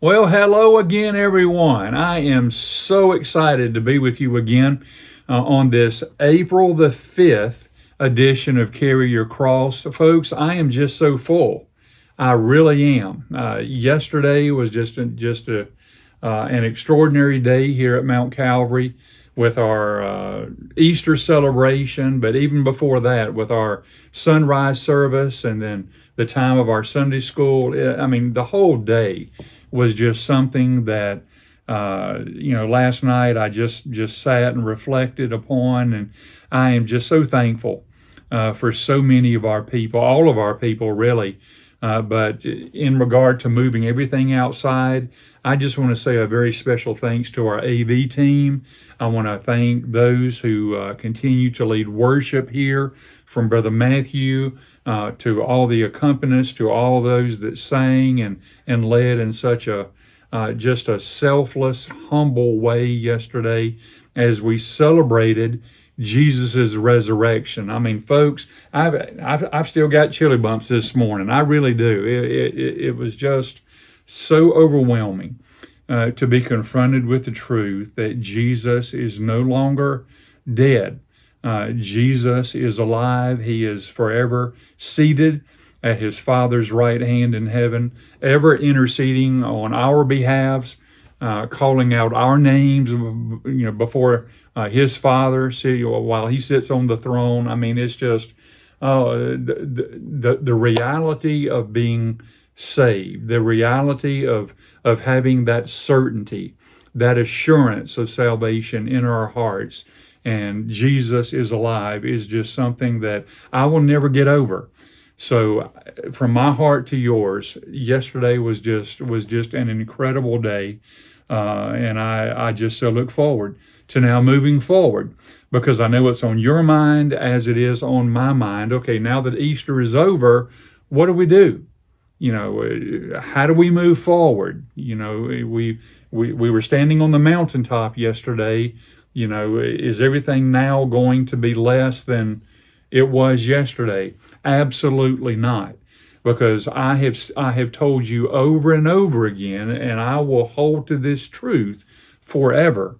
Well, hello again, everyone. I am so excited to be with you again on this April the 5th edition of Carry Your Cross. Folks, I am just so full. I really am. Yesterday was just an extraordinary day here at Mount Calvary with our Easter celebration, but even before that, with our sunrise service and then the time of our Sunday school. I mean, the whole day was just something that last night I just sat and reflected upon, and I am just so thankful for so many of our people, all of our people really. But in regard to moving everything outside, I just want to say a very special thanks to our AV team. I want to thank those who continue to lead worship here, from Brother Matthew to all the accompanists, to all those that sang and led in such a just a selfless, humble way yesterday as we celebrated Jesus' resurrection. I mean, folks, I've still got chilly bumps this morning. I really do. It was just so overwhelming to be confronted with the truth that Jesus is no longer dead. Jesus is alive. He is forever seated at his Father's right hand in heaven, ever interceding on our behalves, calling out our names, before his Father, while he sits on the throne. I mean, it's just the reality of being saved, the reality of having that certainty, that assurance of salvation in our hearts, and Jesus is alive, is just something that I will never get over. So from my heart to yours, yesterday was just an incredible day. And I just so look forward to now moving forward, because I know it's on your mind as it is on my mind. Okay, now that Easter is over, what do we do? How do we move forward? We were standing on the mountaintop yesterday. Is everything now going to be less than it was yesterday? Absolutely not. Because I have told you over and over again, and I will hold to this truth forever.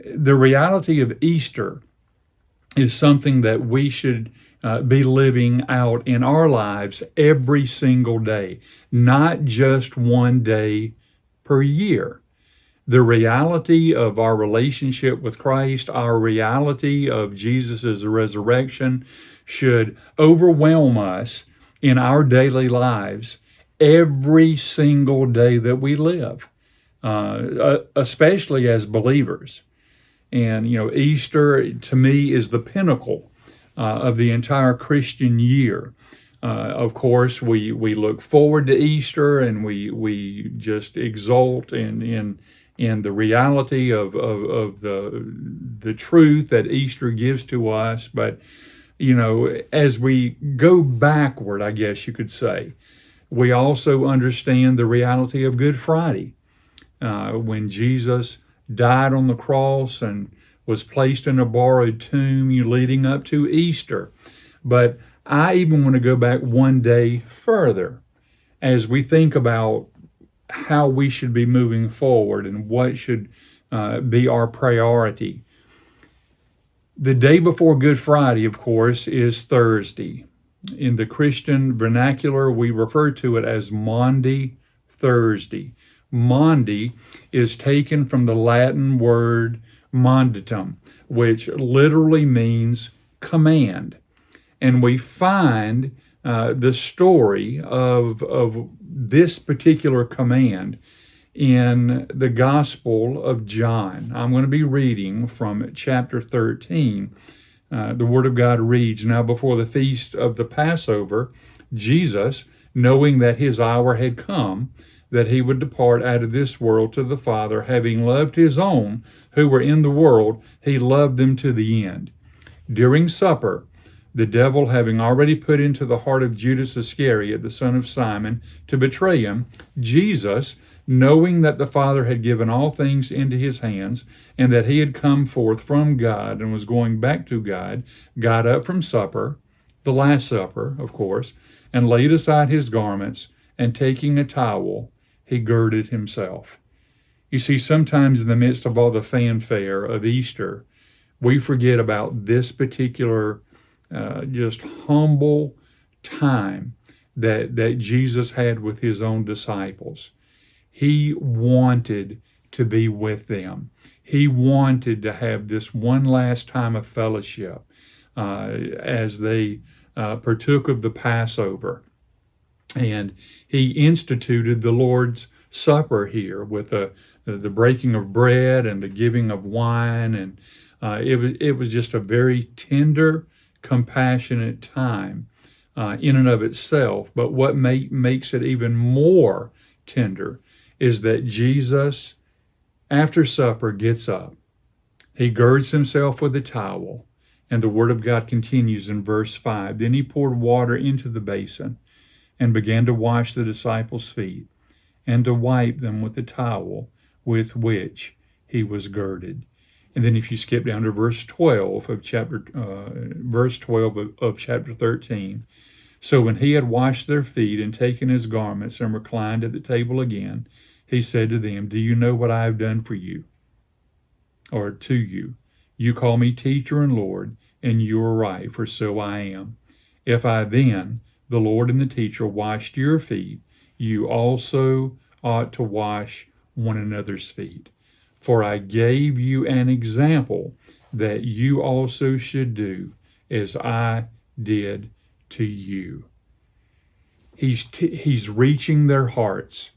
The reality of Easter is something that we should be living out in our lives every single day, not just one day per year. The reality of our relationship with Christ, our reality of Jesus' resurrection, should overwhelm us in our daily lives every single day that we live, especially as believers. And, Easter to me is the pinnacle of the entire Christian year. Of course, we look forward to Easter, and we just exult in the reality of the truth that Easter gives to us. But as we go backward, I guess you could say, we also understand the reality of Good Friday, when Jesus died on the cross and was placed in a borrowed tomb, leading up to Easter. But I even want to go back one day further as we think about how we should be moving forward and what should be our priority. The day before Good Friday, of course, is Thursday. In the Christian vernacular, we refer to it as Maundy Thursday. Maundy is taken from the Latin word mandatum, which literally means command. And we find the story of this particular command in the Gospel of John. I'm going to be reading from chapter 13. The Word of God reads, "Now before the feast of the Passover, Jesus, knowing that his hour had come, that he would depart out of this world to the Father, having loved his own who were in the world, he loved them to the end. During supper, the devil having already put into the heart of Judas Iscariot, the son of Simon, to betray him, Jesus, knowing that the Father had given all things into his hands, and that he had come forth from God and was going back to God, got up from supper, the Last Supper, of course, and laid aside his garments, and taking a towel, he girded himself. You see, sometimes in the midst of all the fanfare of Easter, we forget about this particular just humble time that Jesus had with his own disciples. He wanted to be with them. He wanted to have this one last time of fellowship as they partook of the Passover. And he instituted the Lord's Supper here with the breaking of bread and the giving of wine. And it was just a very tender, compassionate time in and of itself. But what makes it even more tender is that Jesus, after supper, gets up. He girds himself with a towel, and the Word of God continues in verse 5. Then he poured water into the basin and began to wash the disciples' feet and to wipe them with the towel with which he was girded. And then if you skip down to verse 12 of chapter 13, so when he had washed their feet and taken his garments and reclined at the table again, he said to them, do you know what I have done for you, or to you? You call me teacher and Lord, and you are right, for so I am. If I then, the Lord and the teacher, washed your feet, you also ought to wash one another's feet. For I gave you an example that you also should do as I did to you. He's reaching their hearts.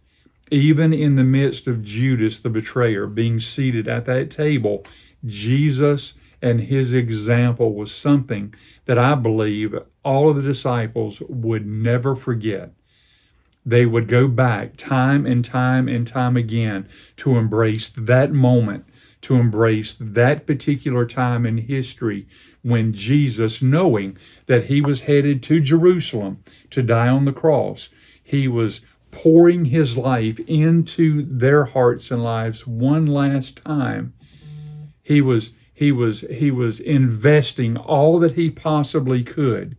Even in the midst of Judas, the betrayer, being seated at that table, Jesus and his example was something that I believe all of the disciples would never forget. They would go back time and time and time again to embrace that moment, to embrace that particular time in history when Jesus, knowing that he was headed to Jerusalem to die on the cross, he was pouring his life into their hearts and lives one last time. He was investing all that he possibly could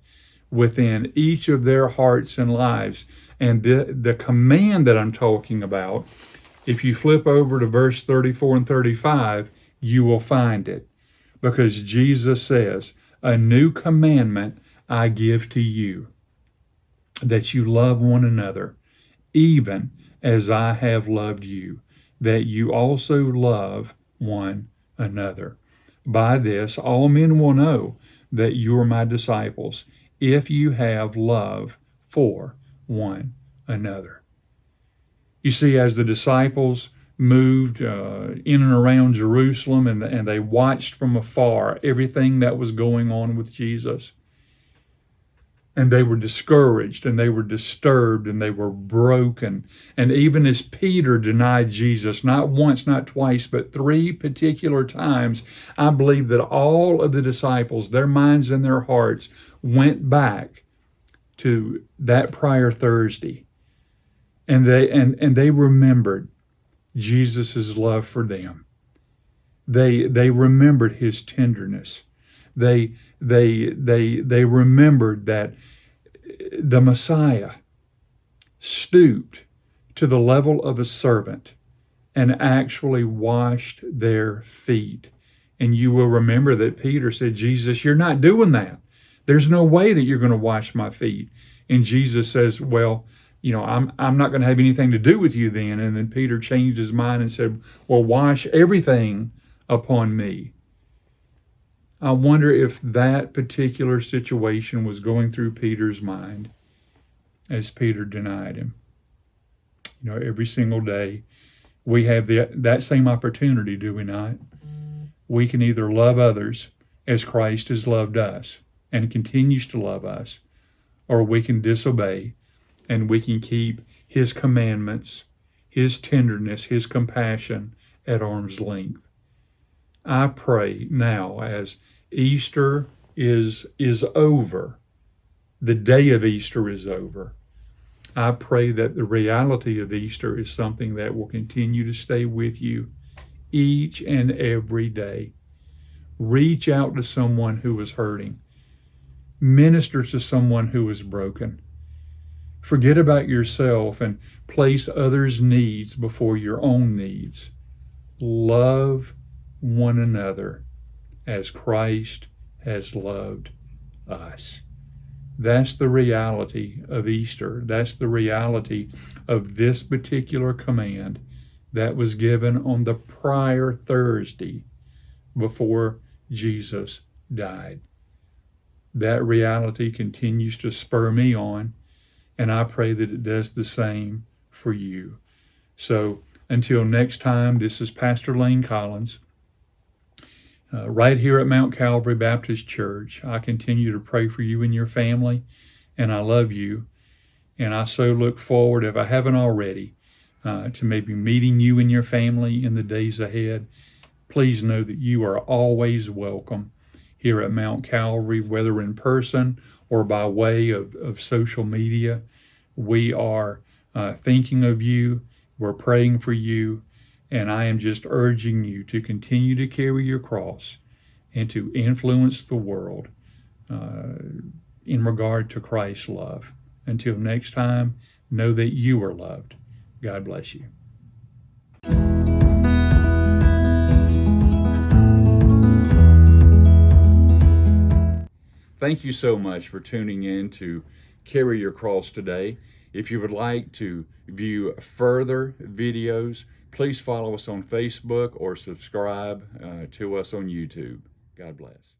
within each of their hearts and lives. And the command that I'm talking about, if you flip over to verse 34 and 35, you will find it. Because Jesus says, a new commandment I give to you, that you love one another, even as I have loved you, that you also love one another. By this, all men will know that you are my disciples, if you have love for one another. You see, as the disciples moved in and around Jerusalem and they watched from afar everything that was going on with Jesus, and they were discouraged and they were disturbed and they were broken. And even as Peter denied Jesus, not once, not twice, but 3 particular times, I believe that all of the disciples, their minds and their hearts went back to that prior Thursday. And they remembered Jesus' love for them. They remembered his tenderness. They remembered that the Messiah stooped to the level of a servant and actually washed their feet. And you will remember that Peter said, Jesus, you're not doing that. There's no way that you're going to wash my feet. And Jesus says, well, I'm not going to have anything to do with you then. And then Peter changed his mind and said, well, wash everything upon me. I wonder if that particular situation was going through Peter's mind as Peter denied him. Every single day we have that same opportunity, do we not? We can either love others as Christ has loved us and continues to love us, or we can disobey and we can keep his commandments, his tenderness, his compassion at arm's length. I pray now, as Easter is over, the day of Easter is over, I pray that the reality of Easter is something that will continue to stay with you each and every day. Reach out to someone who is hurting. Minister to someone who is broken. Forget about yourself and place others' needs before your own needs. Love one another as Christ has loved us. That's the reality of Easter. That's the reality of this particular command that was given on the prior Thursday before Jesus died. That reality continues to spur me on, and I pray that it does the same for you. So until next time, this is Pastor Lane Collins, right here at Mount Calvary Baptist Church. I continue to pray for you and your family, and I love you. And I so look forward, if I haven't already, to maybe meeting you and your family in the days ahead. Please know that you are always welcome here at Mount Calvary, whether in person or by way of social media. We are thinking of you. We're praying for you. And I am just urging you to continue to carry your cross and to influence the world in regard to Christ's love. Until next time, know that you are loved. God bless you. Thank you so much for tuning in to Carry Your Cross today. If you would like to view further videos, please follow us on Facebook or subscribe to us on YouTube. God bless.